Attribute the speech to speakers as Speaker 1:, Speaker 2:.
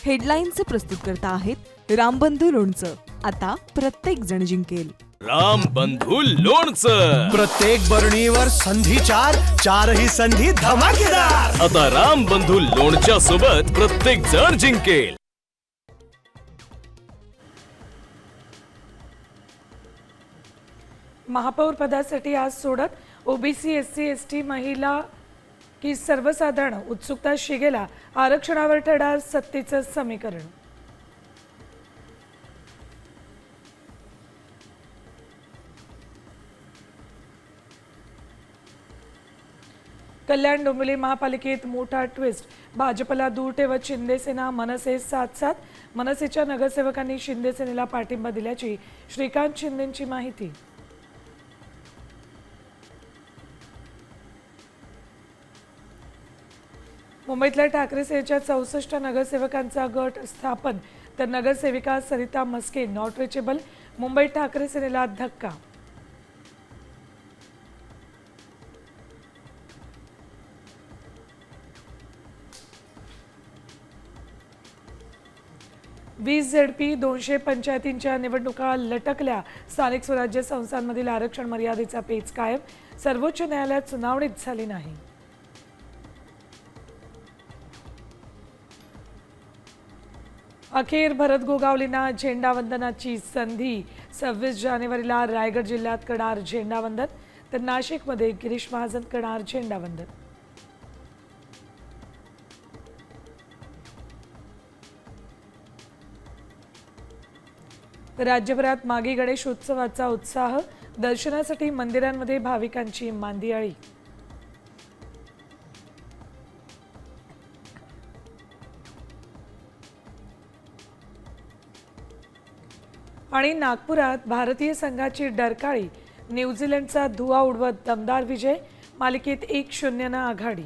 Speaker 1: हेडलाईनचे प्रस्तुतकर्ता आहेत रामबंधू लोणचं. आता प्रत्येक जण जिंकेल.
Speaker 2: रामबंधू लोणचं.
Speaker 3: प्रत्येक बरणीवर संधी चारही संधी धमाकेदार.
Speaker 2: आता रामबंधू लोणच्या सोबत प्रत्येक जण जिंकेल.
Speaker 4: महापौर पदासाठी आज सोडत ओबीसी SC ST महिला की सर्वसाधारण उत्सुकता शिगेला. आरक्षणावर ठरणार सत्तेचं समीकरण. कल्याण डोंबिवली महापालिकेत मोठा ट्विस्ट. भाजपला दूर ठेवत शिंदेसेना मनसे साथ. मनसेच्या नगरसेवकांनी शिंदेसेनेला पाठिंबा दिल्याची श्रीकांत शिंदेंची माहिती. मुंबईतल्या ठाकरे सेनेच्या 64 नगरसेवकांचा गट स्थापन, तर नगरसेविका सरिता मस्के नॉट रिचेबल. मुंबईत ठाकरे सेनेला धक्का. वीस ZP 200 पंचायतींच्या निवडणुका लटकल्या. स्थानिक स्वराज्य संस्थांमधील आरक्षण मर्यादेचा पेच कायम. सर्वोच्च न्यायालयात सुनावणीच झाली नाही. अखेर भरत गोगावलेंना झेंडावंदनाची संधी. 26 जानेवारीला रायगड जिल्ह्यात करणार झेंडावंदन, तर नाशिकमध्ये गिरीश महाजन करणार झेंडावंदन. राज्यभरात मागी गणेशोत्सवाचा उत्साह. दर्शनासाठी मंदिरांमध्ये भाविकांची मांदियाळी. आणि नागपुरात भारतीय संघाची डरकाळी. न्यूझीलंडचा धुव्वा उडवत दमदार विजय. मालिकेत 1-0 आघाडी.